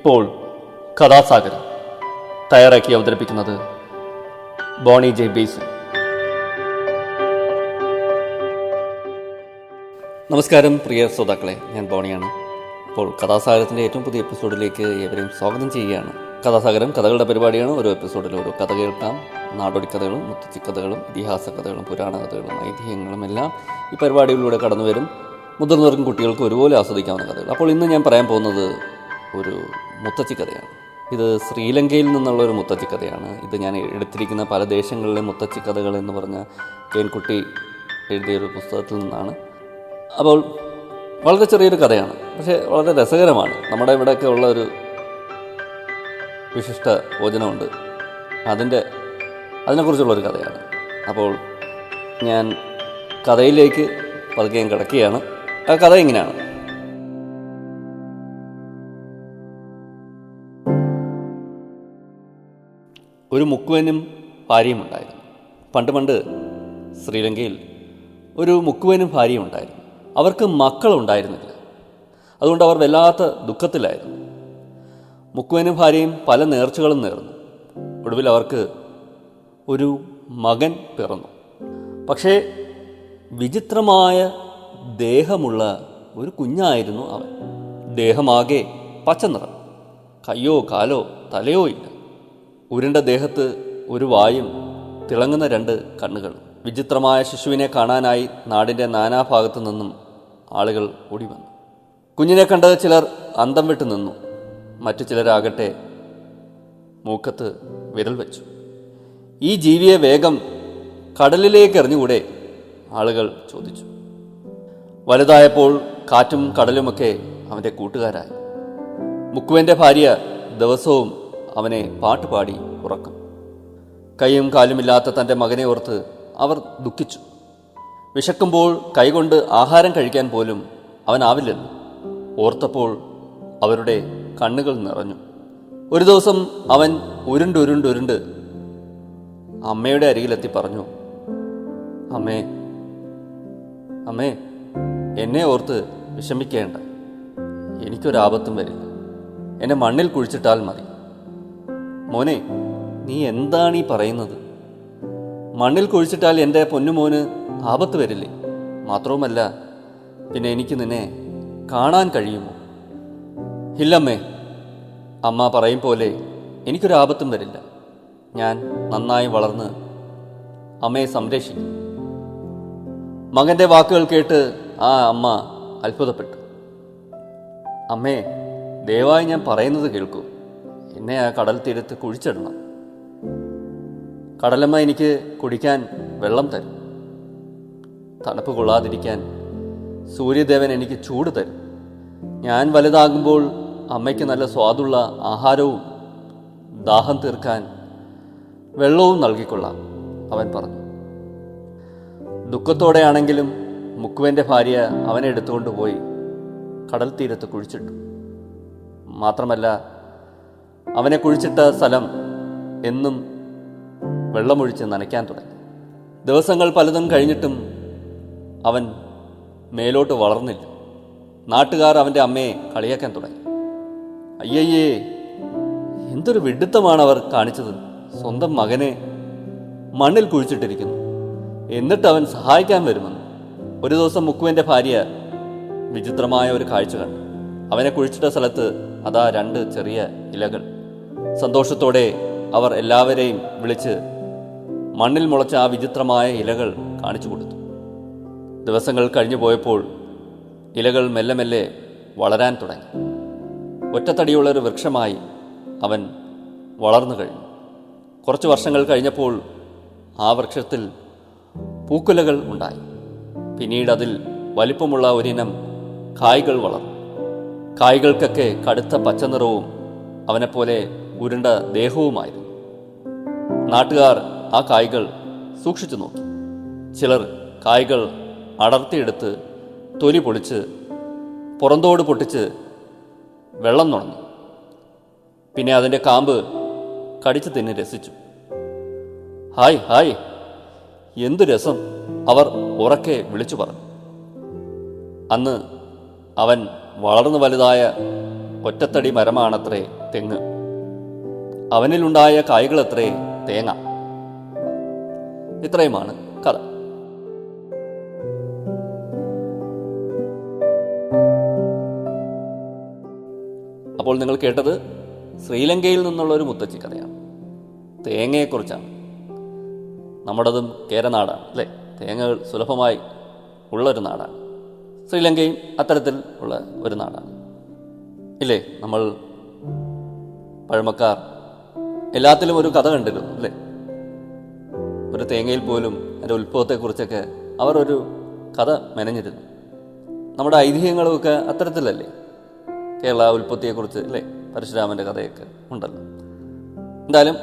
ഇപ്പോൾ കഥാസാഗരം തയ്യാറാക്കി അവതരിപ്പിക്കുന്നത് ബോണി ജെ ബേസൻ. നമസ്കാരം പ്രിയ ശ്രോതാക്കളെ, ഞാൻ ബോണിയാണ്. ഇപ്പോൾ കഥാസാഗരത്തിൻ്റെ ഏറ്റവും പുതിയ എപ്പിസോഡിലേക്ക് ഏവരെയും സ്വാഗതം ചെയ്യുകയാണ്. കഥാസാഗരം കഥകളുടെ പരിപാടിയാണ്. ഓരോ എപ്പിസോഡിൽ ഓരോ കഥ കേൾക്കാം. നാടോടി കഥകളും മുത്തച്ഛി കഥകളും ഇതിഹാസ കഥകളും പുരാണ കഥകളും ഐതിഹ്യങ്ങളും എല്ലാം ഈ പരിപാടികളിലൂടെ കടന്നു വരും. മുതിർന്നവർക്കും കുട്ടികൾക്കും ഒരുപോലെ ആസ്വദിക്കാവുന്ന കഥകൾ. അപ്പോൾ ഇന്ന് ഞാൻ പറയാൻ പോകുന്നത് ഒരു മുത്തച്ഛി കഥയാണ്. ഇത് ശ്രീലങ്കയിൽ നിന്നുള്ള ഒരു മുത്തച്ഛി കഥയാണ്. ഇത് ഞാൻ എടുത്തിരിക്കുന്ന പല ദേശങ്ങളിലെ മുത്തച്ഛി കഥകൾ എന്ന് പറഞ്ഞ കേൻകുട്ടി എഴുതിയൊരു പുസ്തകത്തിൽ നിന്നാണ്. അപ്പോൾ വളരെ ചെറിയൊരു കഥയാണ്, പക്ഷേ വളരെ രസകരമാണ്. നമ്മുടെ ഇവിടെയൊക്കെ ഉള്ള ഒരു വിശിഷ്ട ഭോജനമുണ്ട്, അതിനെക്കുറിച്ചുള്ളൊരു കഥയാണ്. അപ്പോൾ ഞാൻ കഥയിലേക്ക് പതുക്കെ ഞാൻ കിടക്കുകയാണ്. ആ കഥ ഇങ്ങനെയാണ്. ഒരു മുക്കുവനും ഭാര്യയും ഉണ്ടായിരുന്നു. പണ്ട് ശ്രീലങ്കയിൽ ഒരു മുക്കുവനും ഭാര്യയും ഉണ്ടായിരുന്നു. അവർക്ക് മക്കളുണ്ടായിരുന്നില്ല. അതുകൊണ്ട് അവർ വല്ലാത്ത ദുഃഖത്തിലായിരുന്നു. മുക്കുവനും ഭാര്യയും പല നേർച്ചകളും നേർന്നു. ഒടുവിൽ അവർക്ക് ഒരു മകൻ പിറന്നു. പക്ഷേ വിചിത്രമായ ദേഹമുള്ള ഒരു കുഞ്ഞായിരുന്നു അവൻ. ദേഹമാകെ പച്ച നിറം, കയ്യോ കാലോ തലയോ ഇല്ല. ഉരുണ്ട ദേഹത്ത് ഒരു വായും തിളങ്ങുന്ന 2 കണ്ണുകളും. വിചിത്രമായ ശിശുവിനെ കാണാനായി നാടിൻ്റെ നാനാഭാഗത്തു നിന്നും ആളുകൾ ഓടി വന്നു. കുഞ്ഞിനെ കണ്ട് ചിലർ അന്തം വിട്ട് നിന്നു. മറ്റു ചിലരാകട്ടെ മൂക്കത്ത് വിരൽ വെച്ചു. ഈ ജീവിയെ വേഗം കടലിലേക്ക് എറിഞ്ഞുകൂടെ, ആളുകൾ ചോദിച്ചു. വലുതായപ്പോൾ കാറ്റും കടലുമൊക്കെ അവൻ്റെ കൂട്ടുകാരായി. മുക്കുവൻ്റെ ഭാര്യ ദിവസവും അവനെ പാട്ടുപാടി ഉറക്കും. കൈയും കാലുമില്ലാത്ത തൻ്റെ മകനെ ഓർത്ത് അവർ ദുഃഖിച്ചു. വിശക്കുമ്പോൾ കൈകൊണ്ട് ആഹാരം കഴിക്കാൻ പോലും അവനാവില്ലല്ലോ. ഓർത്തപ്പോൾ അവരുടെ കണ്ണുകൾ നിറഞ്ഞു. ഒരു ദിവസം അവൻ ഉരുണ്ടുരുണ്ടുരുണ്ട് അമ്മയുടെ അരികിലെത്തി പറഞ്ഞു, അമ്മേ അമ്മേ, എന്നെ ഓർത്ത് വിഷമിക്കേണ്ട. എനിക്കൊരാപത്തും വരില്ല. എന്നെ മണ്ണിൽ കുഴിച്ചിട്ടാൽ മതി. മോനെ, നീ എന്താണ് ഈ പറയുന്നത്? മണ്ണിൽ കുഴിച്ചിട്ടാൽ എൻ്റെ പൊന്നുമോന് ആപത്ത് വരില്ലേ? മാത്രവുമല്ല, പിന്നെ എനിക്ക് നിന്നെ കാണാൻ കഴിയുമോ? ഇല്ലമ്മേ, അമ്മ പറയും പോലെ എനിക്കൊരാപത്തും വരില്ല. ഞാൻ നന്നായി വളർന്ന് അമ്മയെ സംരക്ഷിക്കും. മകൻ്റെ വാക്കുകൾ കേട്ട് ആ അമ്മ അത്ഭുതപ്പെട്ടു. അമ്മേ, ദയവായി ഞാൻ പറയുന്നത് കേൾക്കൂ. എന്നെ ആ കടൽ തീരത്ത് കുഴിച്ചിടണം. കടലമ്മ എനിക്ക് കുടിക്കാൻ വെള്ളം തരും. തണുപ്പ് കൊള്ളാതിരിക്കാൻ സൂര്യദേവൻ എനിക്ക് ചൂട് തരും. ഞാൻ വലുതാകുമ്പോൾ അമ്മയ്ക്ക് നല്ല സ്വാദുള്ള ആഹാരവും ദാഹം തീർക്കാൻ വെള്ളവും നൽകിക്കൊള്ളാം, അവൻ പറഞ്ഞു. ദുഃഖത്തോടെയാണെങ്കിലും മുക്കുവൻ്റെ ഭാര്യ അവനെ എടുത്തുകൊണ്ട് പോയി കടൽ തീരത്ത് കുഴിച്ചിട്ടു. മാത്രമല്ല, അവനെ കുഴിച്ചിട്ട സ്ഥലം എന്നും വെള്ളമൊഴിച്ച് നനയ്ക്കാൻ തുടങ്ങി. ദിവസങ്ങൾ പലതും കഴിഞ്ഞിട്ടും അവൻ മേലോട്ട് വളർന്നില്ല. നാട്ടുകാർ അവൻ്റെ അമ്മയെ കളിയാക്കാൻ തുടങ്ങി. അയ്യയ്യേ, എന്തൊരു വിഡ്ഢിത്തമാണ് അവർ കാണിച്ചത്. സ്വന്തം മകനെ മണ്ണിൽ കുഴിച്ചിട്ടിരിക്കുന്നു, എന്നിട്ട് അവൻ സഹായിക്കാൻ വരുമെന്ന്. ഒരു ദിവസം മുക്കുവൻ്റെ ഭാര്യ വിചിത്രമായ ഒരു കാഴ്ച കണ്ടു. അവനെ കുഴിച്ചിട്ട സ്ഥലത്ത് അതാ 2 ചെറിയ ഇലകൾ. സന്തോഷത്തോടെ അവർ എല്ലാവരെയും വിളിച്ച് മണ്ണിൽ മുളച്ച ആ വിചിത്രമായ ഇലകൾ കാണിച്ചു കൊടുത്തു. ദിവസങ്ങൾ കഴിഞ്ഞു പോയപ്പോൾ ഇലകൾ മെല്ലെ മെല്ലെ വളരാൻ തുടങ്ങി. ഒറ്റത്തടിയുള്ളൊരു വൃക്ഷമായി അവൻ വളർന്നു കഴിഞ്ഞു. കുറച്ച് വർഷങ്ങൾ കഴിഞ്ഞപ്പോൾ ആ വൃക്ഷത്തിൽ പൂക്കുലകൾ ഉണ്ടായി. പിന്നീട് അതിൽ വലിപ്പമുള്ള ഒരിനം കായ്കൾ വളർന്നു. കായ്കൾക്കൊക്കെ കടുത്ത പച്ചനിറവും അവനെപ്പോലെ ഉരുണ്ട ദേഹവുമായിരുന്നു. നാട്ടുകാർ ആ കായ്കൾ സൂക്ഷിച്ചു നോക്കി. ചിലർ കായ്കൾ അടർത്തിയെടുത്ത് തൊലി പൊളിച്ച് പുറന്തോട് പൊട്ടിച്ച് വെള്ളം നുണഞ്ഞു. പിന്നെ അതിൻ്റെ കാമ്പ് കടിച്ചു തിന്ന് രസിച്ചു. ഹായ് ഹായ്, എന്തു രസം, അവർ ഉറക്കെ വിളിച്ചു പറഞ്ഞു. അന്ന് അവൻ വളർന്നു വലുതായ ഒറ്റത്തടി മരമാണത്രേ തെങ്ങ്, അവനിലുണ്ടായ കായ്കളത്രേ തേങ്ങ. ഇത്രയുമാണ് കഥ. അപ്പോൾ നിങ്ങൾ കേട്ടത് ശ്രീലങ്കയിൽ നിന്നുള്ള ഒരു മുത്തച്ഛി കഥയാണ്. തേങ്ങയെക്കുറിച്ചാണ്. നമ്മുടേതും കേരനാടാണ് അല്ലേ? തേങ്ങകൾ സുലഭമായി ഉള്ളൊരു നാടാണ്. ശ്രീലങ്കയും അത്തരത്തിൽ ഉള്ള ഒരു നാടാണ് ഇല്ലേ? നമ്മൾ പഴമക്കാർ എല്ലാത്തിലും ഒരു കഥ കണ്ടിരുന്നു അല്ലേ? ഒരു തേങ്ങയിൽ പോലും അതിൻ്റെ ഉത്ഭവത്തെക്കുറിച്ചൊക്കെ അവർ ഒരു കഥ മെനഞ്ഞിരുന്നു. നമ്മുടെ ഐതിഹ്യങ്ങളുമൊക്കെ അത്തരത്തിലല്ലേ? കേരള ഉൽപ്പത്തിയെക്കുറിച്ച് അല്ലേ? പരശുരാമൻ്റെ കഥയൊക്കെ ഉണ്ടല്ലോ. എന്തായാലും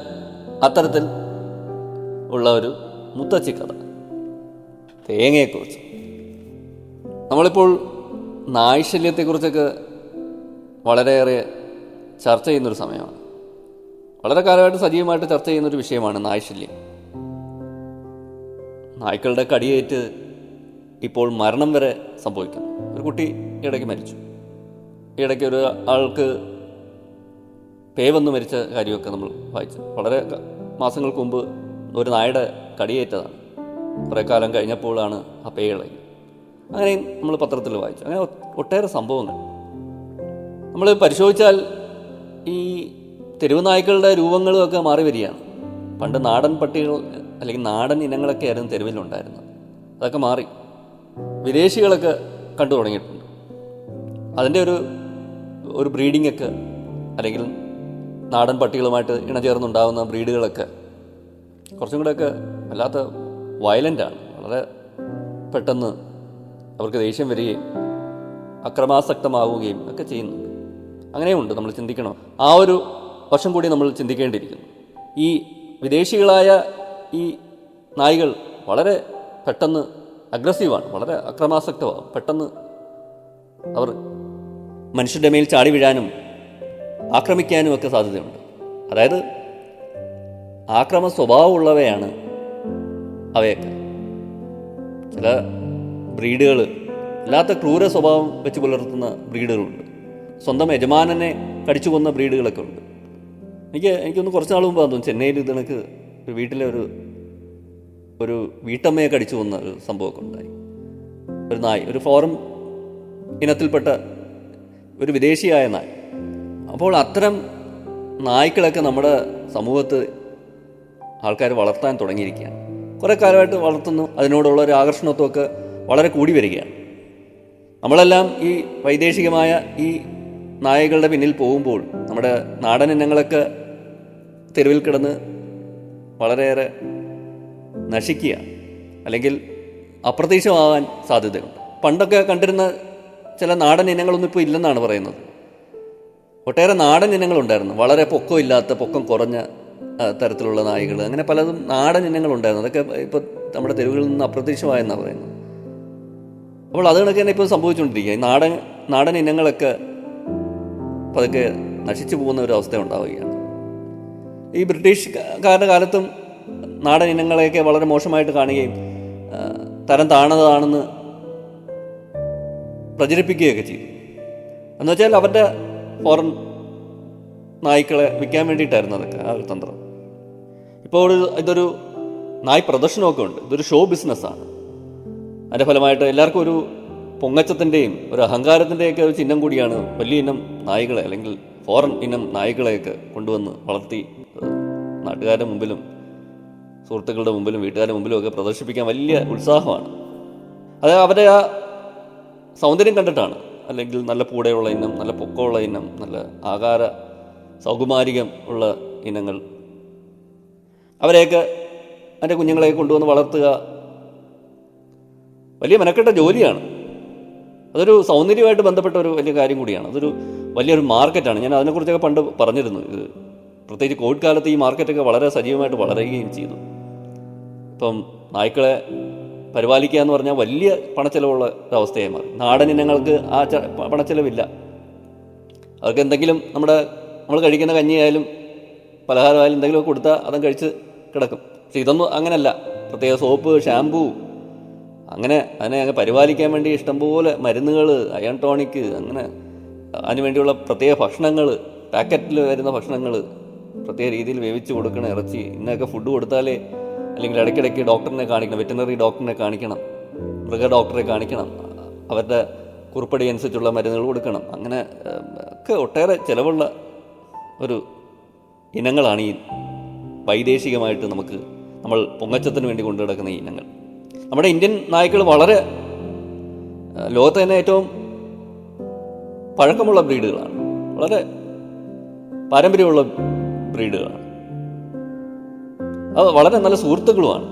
അത്തരത്തിൽ ഉള്ള ഒരു മുത്തച്ഛി കഥ തേങ്ങയെക്കുറിച്ച്. നമ്മളിപ്പോൾ നായ്ശല്യത്തെക്കുറിച്ചൊക്കെ വളരെയേറെ ചർച്ച ചെയ്യുന്നൊരു സമയമാണ്. വളരെ കാലമായിട്ട് സജീവമായിട്ട് ചർച്ച ചെയ്യുന്നൊരു വിഷയമാണ് നായ്ശല്യം. നായ്ക്കളുടെ കടിയേറ്റ് ഇപ്പോൾ മരണം വരെ സംഭവിക്കുന്നു. ഒരു കുട്ടി ഇടയ്ക്ക് മരിച്ചു. ഇടയ്ക്ക് ഒരു ആൾക്ക് പേ വന്ന് മരിച്ച കാര്യമൊക്കെ നമ്മൾ വായിച്ചു. വളരെ മാസങ്ങൾക്ക് മുമ്പ് ഒരു നായയുടെ കടിയേറ്റതാണ്. കുറേ കാലം കഴിഞ്ഞപ്പോഴാണ് ആ പേ ഇളകി. അങ്ങനെയും നമ്മൾ പത്രത്തിൽ വായിച്ചു. അങ്ങനെ ഒട്ടേറെ സംഭവങ്ങൾ നമ്മൾ പരിശോധിച്ചാൽ ഈ തെരുവ് നായ്ക്കളുടെ രൂപങ്ങളുമൊക്കെ മാറി വരികയാണ്. പണ്ട് നാടൻ പട്ടികൾ അല്ലെങ്കിൽ നാടൻ ഇനങ്ങളൊക്കെ ആയിരുന്നു തെരുവിലുണ്ടായിരുന്നത്. അതൊക്കെ മാറി വിദേശികളൊക്കെ കണ്ടു തുടങ്ങിയിട്ടുണ്ട്. അതിൻ്റെ ഒരു ബ്രീഡിങ്ങൊക്കെ അല്ലെങ്കിൽ നാടൻ പട്ടികളുമായിട്ട് ഇണചേർന്നുണ്ടാകുന്ന ബ്രീഡുകളൊക്കെ കുറച്ചും കൂടെയൊക്കെ വല്ലാത്ത വയലൻ്റാണ്. വളരെ പെട്ടെന്ന് അവർക്ക് ദേഷ്യം വരികയും അക്രമാസക്തമാവുകയും ഒക്കെ ചെയ്യുന്നുണ്ട്. അങ്ങനെയുണ്ട്. നമ്മൾ ചിന്തിക്കണം. ആ ഒരു വശം കൂടി നമ്മൾ ചിന്തിക്കേണ്ടിയിരിക്കുന്നു. ഈ വിദേശികളായ ഈ നായ്കൾ വളരെ പെട്ടെന്ന് അഗ്രസീവാണ്, വളരെ അക്രമാസക്തമാകും. പെട്ടെന്ന് അവർ മനുഷ്യരുടെ മേൽ ചാടി വീഴാനും ആക്രമിക്കാനും ഒക്കെ സാധ്യതയുണ്ട്. അതായത് ആക്രമ സ്വഭാവമുള്ളവയാണ് അവയൊക്കെ. ചില ബ്രീഡുകൾ അല്ലാത്ത ക്രൂര സ്വഭാവം വെച്ച് പുലർത്തുന്ന ബ്രീഡുകളുണ്ട്. സ്വന്തം യജമാനനെ കടിച്ചു കൊന്ന ബ്രീഡുകളൊക്കെ ഉണ്ട്. എനിക്കൊന്ന് കുറച്ച് നാൾ മുമ്പ് തോന്നുന്നു ചെന്നൈയിൽ ഇതിനക്ക് ഒരു വീട്ടിലെ ഒരു വീട്ടമ്മയെ കടിച്ചു കൊന്ന ഒരു സംഭവമൊക്കെ ഉണ്ടായി. ഒരു നായ്, ഒരു ഫോറൻ ഇനത്തിൽപ്പെട്ട ഒരു വിദേശിയായ നായ്. അപ്പോൾ അത്തരം നായ്ക്കളൊക്കെ നമ്മുടെ സമൂഹത്ത് ആൾക്കാർ വളർത്താൻ തുടങ്ങിയിരിക്കുകയാണ്. കുറേ കാലമായിട്ട് വളർത്തുന്നു. അതിനോടുള്ള ഒരു ആകർഷണത്വമൊക്കെ വളരെ കൂടി വരികയാണ്. നമ്മളെല്ലാം ഈ വൈദേശികമായ ഈ നായകളുടെ പിന്നിൽ പോകുമ്പോൾ നമ്മുടെ നാടൻ ഇനങ്ങളൊക്കെ തെരുവിൽ കിടന്ന് വളരെയേറെ നശിക്കുക അല്ലെങ്കിൽ അപ്രത്യക്ഷമാകാൻ സാധ്യതയുണ്ട്. പണ്ടൊക്കെ കണ്ടിരുന്ന ചില നാടൻ ഇനങ്ങളൊന്നും ഇപ്പോൾ ഇല്ലെന്നാണ് പറയുന്നത്. ഒട്ടേറെ നാടൻ ഇനങ്ങളുണ്ടായിരുന്നു. വളരെ പൊക്കമില്ലാത്ത, പൊക്കം കുറഞ്ഞ തരത്തിലുള്ള നായ്കൾ, അങ്ങനെ പലതും നാടൻ ഇനങ്ങളുണ്ടായിരുന്നു. അതൊക്കെ ഇപ്പോൾ നമ്മുടെ തെരുവുകളിൽ നിന്ന് അപ്രത്യക്ഷമായെന്നാണ് പറയുന്നത്. അപ്പോൾ അത് കണക്ക് തന്നെ ഇപ്പോൾ സംഭവിച്ചുകൊണ്ടിരിക്കുക. ഈ നാടൻ ഇനങ്ങളൊക്കെ പതുക്കെ നശിച്ചു പോകുന്ന ഒരു അവസ്ഥ ഉണ്ടാവുകയാണ്. ഈ ബ്രിട്ടീഷുകാരുടെ കാലത്തും നാടൻ ഇനങ്ങളെയൊക്കെ വളരെ മോശമായിട്ട് കാണുകയും തരം താണതാണെന്ന് പ്രചരിപ്പിക്കുകയൊക്കെ ചെയ്തു. എന്നുവെച്ചാൽ അവരുടെ ഫോറൻ നായ്ക്കളെ വിൽക്കാൻ വേണ്ടിയിട്ടായിരുന്നു അതൊക്കെ ആ ഒരു തന്ത്രം. ഇപ്പോൾ ഇതൊരു നായ് പ്രദർശനമൊക്കെ ഉണ്ട്. ഇതൊരു ഷോ ബിസിനസ്സാണ്. അതിൻ്റെ ഫലമായിട്ട് എല്ലാവർക്കും ഒരു പൊങ്ങച്ചത്തിൻ്റെയും ഒരു അഹങ്കാരത്തിൻ്റെയൊക്കെ ഒരു ചിഹ്നം കൂടിയാണ് വലിയ ഇനം നായ്ക്കളെ അല്ലെങ്കിൽ ഫോറൻ ഇനം നായ്ക്കളെയൊക്കെ കൊണ്ടുവന്ന് വളർത്തി നാട്ടുകാരുടെ മുമ്പിലും സുഹൃത്തുക്കളുടെ മുമ്പിലും വീട്ടുകാരുടെ മുമ്പിലും ഒക്കെ പ്രദർശിപ്പിക്കാൻ വലിയ ഉത്സാഹമാണ്. അത് അവരുടെ ആ സൗന്ദര്യം കണ്ടിട്ടാണ്. അല്ലെങ്കിൽ നല്ല പൂടെയുള്ള ഇനം, നല്ല പൊക്കമുള്ള ഇനം, നല്ല ആകാര സൗകുമാരികം ഉള്ള ഇനങ്ങൾ, അവരെയൊക്കെ അതിൻ്റെ കുഞ്ഞുങ്ങളെയൊക്കെ കൊണ്ടുവന്ന് വളർത്തുക വലിയ മെനക്കെട്ട ജോലിയാണ്. അതൊരു സൗന്ദര്യമായിട്ട് ബന്ധപ്പെട്ട ഒരു വലിയ കാര്യം കൂടിയാണ്. അതൊരു വലിയൊരു മാർക്കറ്റാണ്. ഞാൻ അതിനെക്കുറിച്ചൊക്കെ പണ്ട് പറഞ്ഞിരുന്നു. ഇത് പ്രത്യേകിച്ച് കോവിഡ് കാലത്ത് ഈ മാർക്കറ്റൊക്കെ വളരെ സജീവമായിട്ട് വളരുകയും ചെയ്തു. ഇപ്പം നായ്ക്കളെ പരിപാലിക്കുക എന്ന് പറഞ്ഞാൽ വലിയ പണച്ചെലവുള്ള ഒരവസ്ഥയായി മാറി. നാടൻ ഇനങ്ങൾക്ക് ആ പണച്ചെലവില്ല. അവർക്ക് എന്തെങ്കിലും നമ്മൾ കഴിക്കുന്ന കഞ്ഞിയായാലും പലഹാരമായാലും എന്തെങ്കിലുമൊക്കെ കൊടുത്താൽ അതും കഴിച്ച് കിടക്കും. പക്ഷെ ഇതൊന്നും അങ്ങനെയല്ല. പ്രത്യേക സോപ്പ്, ഷാമ്പൂ, അതിനെ പരിപാലിക്കാൻ വേണ്ടി ഇഷ്ടംപോലെ മരുന്നുകൾ, അയൺ ടോണിക്ക്, അങ്ങനെ അതിനുവേണ്ടിയുള്ള പ്രത്യേക ഭക്ഷണങ്ങൾ, പാക്കറ്റിൽ വരുന്ന ഭക്ഷണങ്ങൾ പ്രത്യേക രീതിയിൽ വേവിച്ച് കൊടുക്കണം, ഇറച്ചി ഇന്നൊക്കെ ഫുഡ് കൊടുത്താലേ, അല്ലെങ്കിൽ ഇടയ്ക്കിടയ്ക്ക് ഡോക്ടറിനെ കാണിക്കണം, വെറ്റിനറി ഡോക്ടറിനെ കാണിക്കണം, മൃഗ ഡോക്ടറെ കാണിക്കണം, അവരുടെ കുറിപ്പടി അനുസരിച്ചുള്ള മരുന്നുകൾ കൊടുക്കണം. അങ്ങനെ ഒക്കെ ഒട്ടേറെ ചിലവുള്ള ഒരു ഇനങ്ങളാണ് ഈ വൈദേശികമായിട്ട് നമ്മൾ പൊങ്ങച്ചത്തിന് വേണ്ടി കൊണ്ടു കിടക്കുന്ന ഈ ഇനങ്ങൾ. നമ്മുടെ ഇന്ത്യൻ നായ്ക്കൾ വളരെ ലോകത്ത് തന്നെ ഏറ്റവും പഴക്കമുള്ള ബ്രീഡുകളാണ്, വളരെ പാരമ്പര്യമുള്ള ബ്രീഡുകളാണ്. അത് വളരെ നല്ല സുഹൃത്തുക്കളുമാണ്.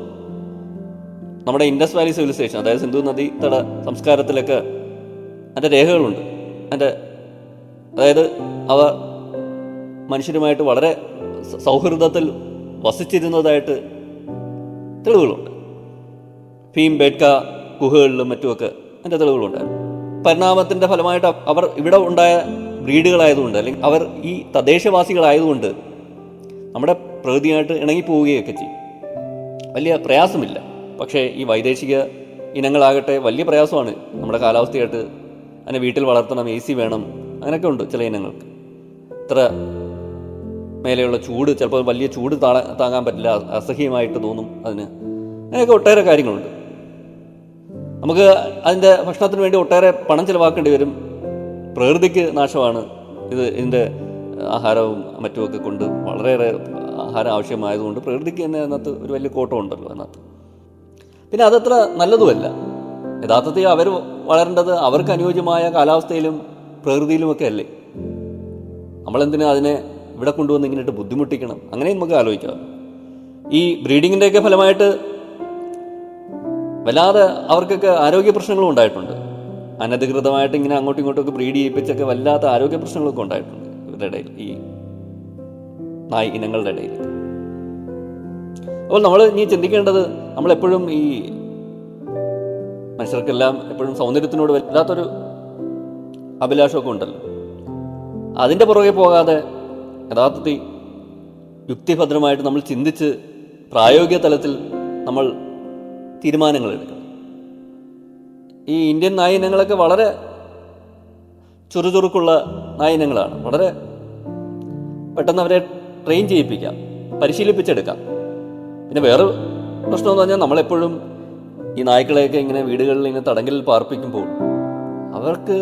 നമ്മുടെ ഇൻഡസ് വാലി സിവിലൈസേഷൻ, അതായത് സിന്ധു നദി തട സംസ്കാരത്തിലൊക്കെ അതിൻ്റെ രേഖകളുണ്ട്. അതായത് അവ മനുഷ്യരുമായിട്ട് വളരെ സൗഹൃദത്തിൽ വസിച്ചിരുന്നതായിട്ട് തെളിവുകളുണ്ട്. ഭീംബേട്ക ഗുഹകളിലും മറ്റുമൊക്കെ അതിൻ്റെ തെളിവുകളുണ്ടായിരുന്നു. പരിണാമത്തിൻ്റെ ഫലമായിട്ട് അവർ ഇവിടെ ഉണ്ടായ ബ്രീഡുകളായതുകൊണ്ട്, അല്ലെങ്കിൽ അവർ ഈ തദ്ദേശവാസികളായതുകൊണ്ട് നമ്മുടെ പ്രകൃതിയായിട്ട് ഇണങ്ങിപ്പോവുകയൊക്കെ ചെയ്യും. വലിയ പ്രയാസമില്ല. പക്ഷേ ഈ വൈദേശിക ഇനങ്ങളാകട്ടെ വലിയ പ്രയാസമാണ്. നമ്മുടെ കാലാവസ്ഥയായിട്ട് അതിനെ വീട്ടിൽ വളർത്തണം, AC വേണം, അങ്ങനെയൊക്കെ ഉണ്ട് ചില ഇനങ്ങൾക്ക്. ഇത്ര മേലെയുള്ള ചൂട്, ചിലപ്പോൾ വലിയ ചൂട് താങ്ങാൻ പറ്റില്ല, അസഹ്യമായിട്ട് തോന്നും അതിന്. അങ്ങനെയൊക്കെ ഒട്ടേറെ കാര്യങ്ങളുണ്ട്. നമുക്ക് അതിൻ്റെ ഭക്ഷണത്തിന് വേണ്ടി ഒട്ടേറെ പണം ചിലവാക്കേണ്ടി വരും. പ്രകൃതിക്ക് നാശമാണ്. ഇതിൻ്റെ ആഹാരവും മറ്റുമൊക്കെ കൊണ്ട് വളരെയേറെ ആഹാരം ആവശ്യമായതുകൊണ്ട് പ്രകൃതിക്ക് തന്നെ അതിനകത്ത് ഒരു വലിയ കോട്ടം ഉണ്ടല്ലോ അതിനകത്ത്. പിന്നെ അതത്ര നല്ലതുമല്ല. യഥാർത്ഥത്തിൽ അവർ വളരേണ്ടത് അവർക്ക് അനുയോജ്യമായ കാലാവസ്ഥയിലും പ്രകൃതിയിലുമൊക്കെ അല്ലേ. നമ്മളെന്തിനാ അതിനെ ഇവിടെ കൊണ്ടുവന്ന് ഇങ്ങനെയിട്ട് ബുദ്ധിമുട്ടിക്കണം? അങ്ങനെ നമുക്ക് ആലോചിക്കാം. ഈ ബ്രീഡിങ്ങിൻ്റെയൊക്കെ ഫലമായിട്ട് വല്ലാതെ അവർക്കൊക്കെ ആരോഗ്യ പ്രശ്നങ്ങളും ഉണ്ടായിട്ടുണ്ട്. അനധികൃതമായിട്ട് ഇങ്ങനെ അങ്ങോട്ടും ഇങ്ങോട്ടുമൊക്കെ ബ്രീഡ് ചെയ്യിപ്പിച്ചൊക്കെ വല്ലാത്ത ആരോഗ്യ പ്രശ്നങ്ങളൊക്കെ ഉണ്ടായിട്ടുണ്ട് ഇവരുടെ ഇടയിൽ, ഈ നായ് ഇനങ്ങളുടെ ഇടയിൽ. അപ്പോൾ നമ്മൾ ഇനി ചിന്തിക്കേണ്ടത്, നമ്മളെപ്പോഴും ഈ മനുഷ്യർക്കെല്ലാം എപ്പോഴും സൗന്ദര്യത്തിനോട് വല്ലാത്തൊരു അഭിലാഷമൊക്കെ ഉണ്ടല്ലോ. അതിൻ്റെ പുറകെ പോകാതെ യഥാർത്ഥത്തിൽ യുക്തിഭദ്രമായിട്ട് നമ്മൾ ചിന്തിച്ച് പ്രായോഗിക തലത്തിൽ നമ്മൾ തീരുമാനങ്ങൾ എടുക്കണം. ഈ ഇന്ത്യൻ നായ് ഇനങ്ങളൊക്കെ വളരെ ചുറുചുറുക്കുള്ള നായ് ഇനങ്ങളാണ്. വളരെ പെട്ടെന്ന് അവരെ ട്രെയിൻ ചെയ്യിപ്പിക്കാം, പരിശീലിപ്പിച്ചെടുക്കാം. പിന്നെ വേറെ പ്രശ്നമെന്ന് പറഞ്ഞാൽ, നമ്മളെപ്പോഴും ഈ നായ്ക്കളെയൊക്കെ ഇങ്ങനെ വീടുകളിൽ ഇങ്ങനെ തടങ്കലിൽ പാർപ്പിക്കുമ്പോൾ അവർക്ക്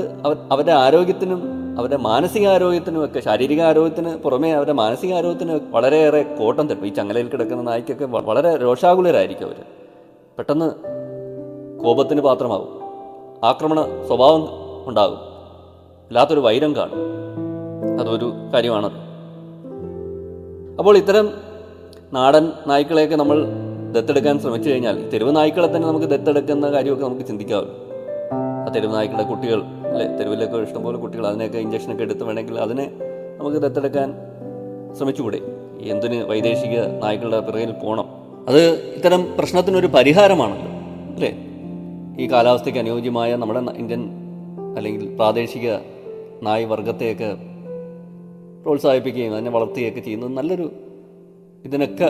അവരുടെ ആരോഗ്യത്തിനും അവരുടെ മാനസികാരോഗ്യത്തിനും ഒക്കെ, ശാരീരിക ആരോഗ്യത്തിന് പുറമേ അവരുടെ മാനസികാരോഗ്യത്തിന് വളരെയേറെ കോട്ടം തട്ടും. ഈ ചങ്ങലയിൽ കിടക്കുന്ന നായ്ക്കൊക്കെ വളരെ രോഷാകുലരായിരിക്കും. അവർ പെട്ടെന്ന് കോപത്തിന് പാത്രമാകും, ആക്രമണ സ്വഭാവം ഉണ്ടാകും, വല്ലാത്തൊരു വൈരം കാണും. അതൊരു കാര്യമാണത്. അപ്പോൾ ഇത്തരം നാടൻ നായ്ക്കളെയൊക്കെ നമ്മൾ ദത്തെടുക്കാൻ ശ്രമിച്ചു കഴിഞ്ഞാൽ, തെരുവ് നായ്ക്കളെ തന്നെ നമുക്ക് ദത്തെടുക്കുന്ന കാര്യമൊക്കെ നമുക്ക് ചിന്തിക്കാമല്ലോ. ആ തെരുവ് നായ്ക്കളുടെ കുട്ടികൾ അല്ലേ, തെരുവിലൊക്കെ ഇഷ്ടംപോലെ കുട്ടികൾ, അതിനെയൊക്കെ ഇഞ്ചക്ഷനൊക്കെ എടുത്ത് വേണമെങ്കിൽ അതിനെ നമുക്ക് ദത്തെടുക്കാൻ ശ്രമിച്ചുകൂടെ? എന്തിന് വൈദേശിക നായ്ക്കളുടെ പിറകിൽ പോകണം? അത് ഇത്തരം പ്രശ്നത്തിനൊരു പരിഹാരമാണല്ലോ അല്ലേ. ഈ കാലാവസ്ഥയ്ക്ക് അനുയോജ്യമായ നമ്മുടെ ഇന്ത്യൻ അല്ലെങ്കിൽ പ്രാദേശിക നായ് വർഗത്തെയൊക്കെ പ്രോത്സാഹിപ്പിക്കുകയും അതിനെ വളർത്തുകയൊക്കെ ചെയ്യുന്നത് നല്ലൊരു, ഇതിനൊക്കെ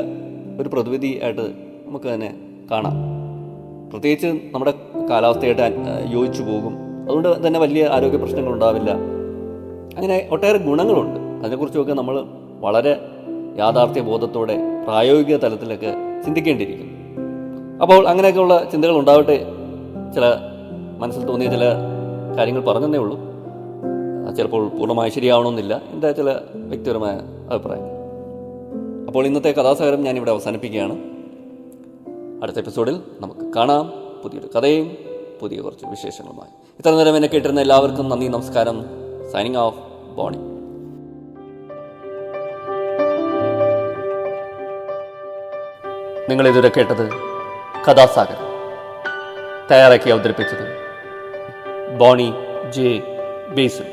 ഒരു പ്രതിവിധി ആയിട്ട് നമുക്ക് തന്നെ കാണാം. പ്രത്യേകിച്ച് നമ്മുടെ കാലാവസ്ഥയായിട്ട് യോജിച്ചു പോകും. അതുകൊണ്ട് തന്നെ വലിയ ആരോഗ്യ പ്രശ്നങ്ങളുണ്ടാവില്ല. അങ്ങനെ ഒട്ടേറെ ഗുണങ്ങളുണ്ട്. അതിനെക്കുറിച്ചൊക്കെ നമ്മൾ വളരെ യാഥാർത്ഥ്യ ബോധത്തോടെ പ്രായോഗിക തലത്തിലൊക്കെ ചിന്തിക്കേണ്ടിയിരിക്കും. അപ്പോൾ അങ്ങനെയൊക്കെയുള്ള ചിന്തകൾ ഉണ്ടാവട്ടെ. ചില മനസ്സിൽ തോന്നിയ ചില കാര്യങ്ങൾ പറഞ്ഞതേ ഉള്ളൂ. ചിലപ്പോൾ പൂർണ്ണമായി ശരിയാവണമെന്നില്ല, എൻ്റെ ചില വ്യക്തിപരമായ അഭിപ്രായം. അപ്പോൾ ഇന്നത്തെ കഥാസാഗരം ഞാനിവിടെ അവസാനിപ്പിക്കുകയാണ്. അടുത്ത എപ്പിസോഡിൽ നമുക്ക് കാണാം, പുതിയൊരു കഥയും പുതിയ കുറച്ച് വിശേഷങ്ങളുമായി. ഇത്ര നേരം എന്നെ കേട്ടിരുന്ന എല്ലാവർക്കും നന്ദി, നമസ്കാരം. Signing off, Boney. നിങ്ങളിതുവരെ കേട്ടത് കഥാസാഗരം. തയ്യാറാക്കി അവതരിപ്പിച്ചത് ബോണി ജെ ബേസിൽ.